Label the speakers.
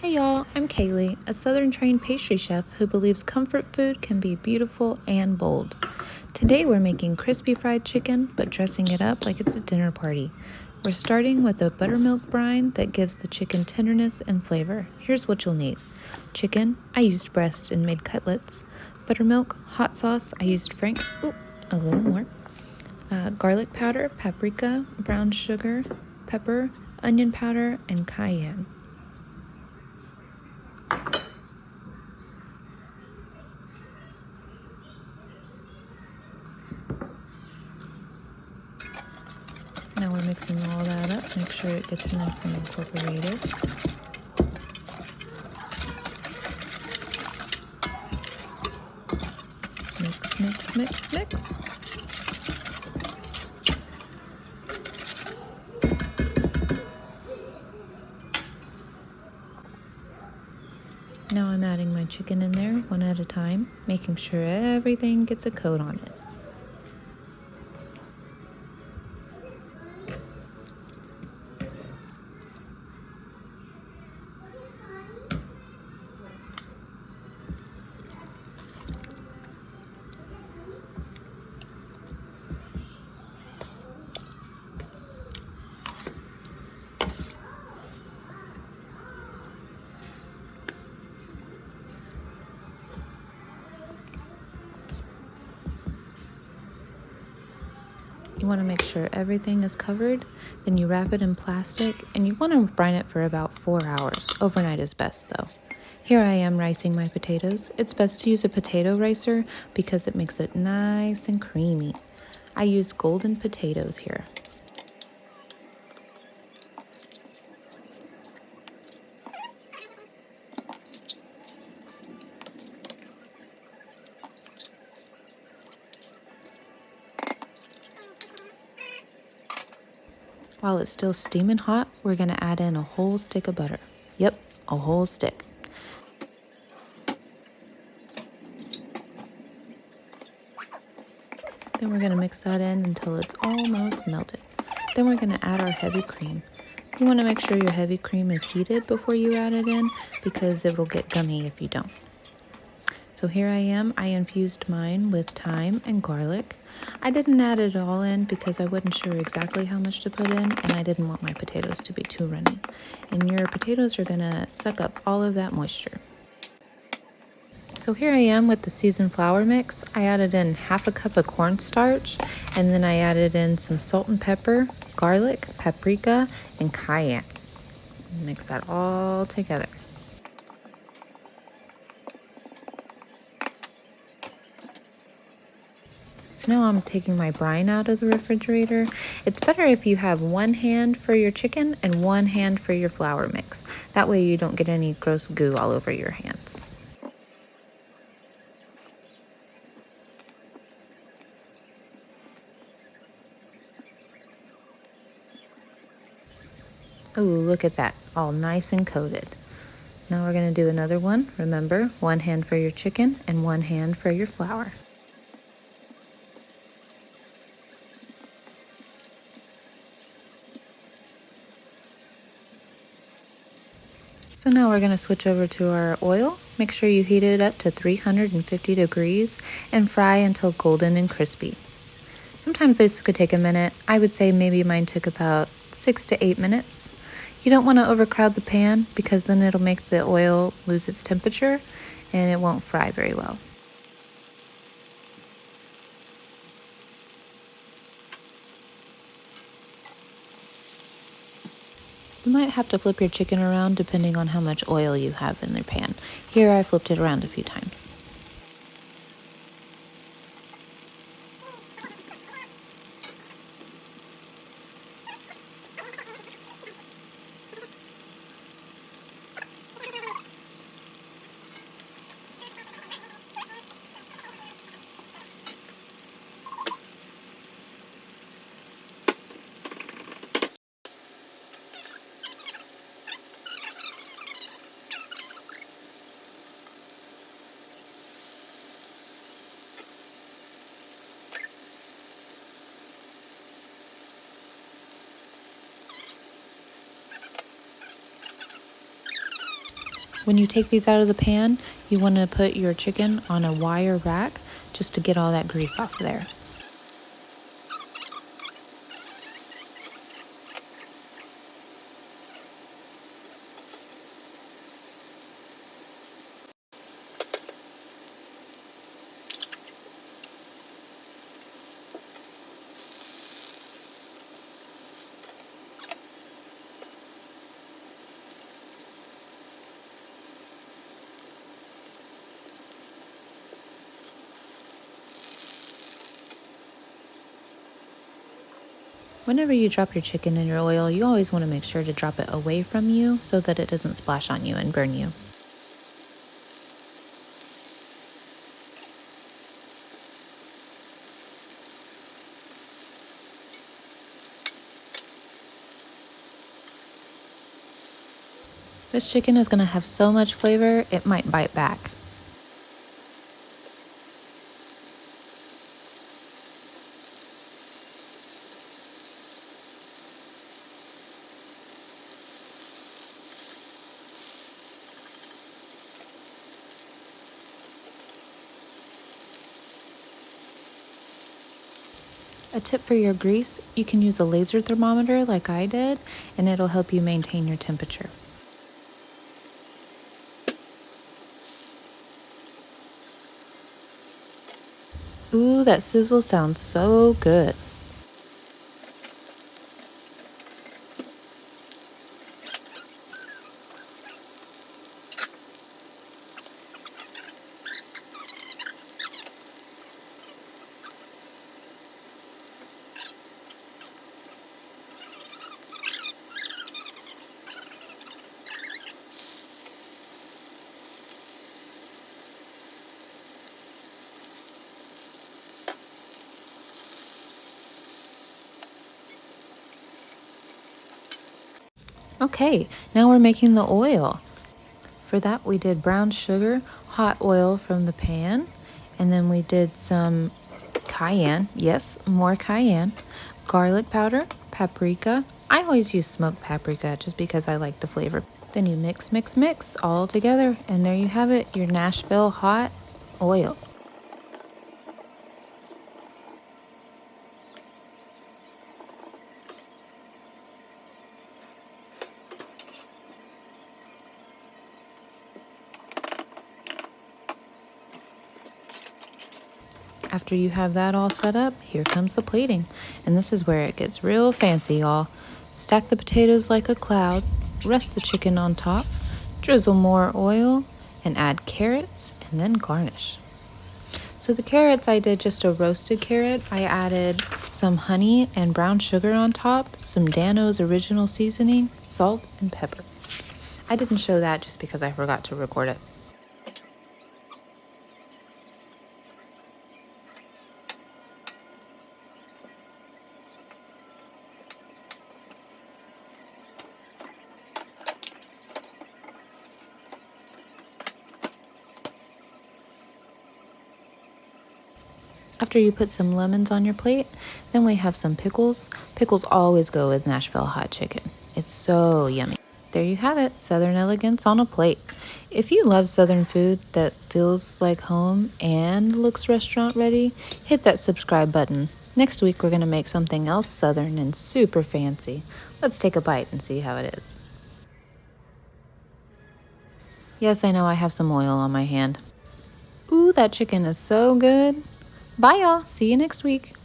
Speaker 1: Hey y'all, I'm Kaylee, a Southern trained pastry chef who believes comfort food can be beautiful and bold. Today we're making crispy fried chicken, but dressing it up like it's a dinner party. We're starting with a buttermilk brine that gives the chicken tenderness and flavor. Here's what you'll need. Chicken, I used breast and made cutlets. Buttermilk, hot sauce, I used Frank's, a little more. Garlic powder, paprika, brown sugar, pepper, onion powder, and cayenne. Now we're mixing all that up, make sure it gets nice and incorporated. Mix. Now I'm adding my chicken in there one at a time, making sure everything gets a coat on it. You want to make sure everything is covered, then you wrap it in plastic, and you want to brine it for about 4 hours. Overnight is best though. Here I am ricing my potatoes. It's best to use a potato ricer because it makes it nice and creamy. I use golden potatoes here. While it's still steaming hot, we're going to add in a whole stick of butter. Yep, a whole stick. Then we're going to mix that in until it's almost melted. Then we're going to add our heavy cream. You want to make sure your heavy cream is heated before you add it in because it will get gummy if you don't. So here I am. I infused mine with thyme and garlic. I didn't add it all in because I wasn't sure exactly how much to put in, and I didn't want my potatoes to be too runny. And your potatoes are going to suck up all of that moisture. So here I am with the seasoned flour mix. I added in half a cup of cornstarch, and then I added in some salt and pepper, garlic, paprika, and cayenne. Mix that all together. So now I'm taking my brine out of the refrigerator. It's better if you have one hand for your chicken and one hand for your flour mix. That way you don't get any gross goo all over your hands. Ooh, look at that, all nice and coated. Now we're going to do another one. Remember, one hand for your chicken and one hand for your flour. So now we're going to switch over to our oil. Make sure you heat it up to 350 degrees and fry until golden and crispy. Sometimes this could take a minute. I would say maybe mine took about 6 to 8 minutes. You don't want to overcrowd the pan because then it'll make the oil lose its temperature and it won't fry very well. You might have to flip your chicken around depending on how much oil you have in the pan. Here I flipped it around a few times. When you take these out of the pan, you want to put your chicken on a wire rack just to get all that grease off there. Whenever you drop your chicken in your oil, you always want to make sure to drop it away from you so that it doesn't splash on you and burn you. This chicken is going to have so much flavor, it might bite back. A tip for your grease, you can use a laser thermometer like I did, and it'll help you maintain your temperature. Ooh, that sizzle sounds so good. Okay, now we're making the oil. For that, we did brown sugar, hot oil from the pan, and then we did some cayenne, yes, more cayenne, garlic powder, paprika. I always use smoked paprika just because I like the flavor. Then you mix, mix, mix all together, and there you have it, your Nashville hot oil. After you have that all set up, here comes the plating. And this is where it gets real fancy, y'all. Stack the potatoes like a cloud, rest the chicken on top, drizzle more oil, and add carrots, and then garnish. So the carrots, I did just a roasted carrot. I added some honey and brown sugar on top, some Dano's original seasoning, salt, and pepper. I didn't show that just because I forgot to record it. After you put some lemons on your plate, then we have some pickles. Pickles always go with Nashville hot chicken. It's so yummy. There you have it, Southern elegance on a plate. If you love Southern food that feels like home and looks restaurant ready, hit that subscribe button. Next week we're gonna make something else Southern and super fancy. Let's take a bite and see how it is. Yes, I know I have some oil on my hand. Ooh, that chicken is so good. Bye, y'all. See you next week.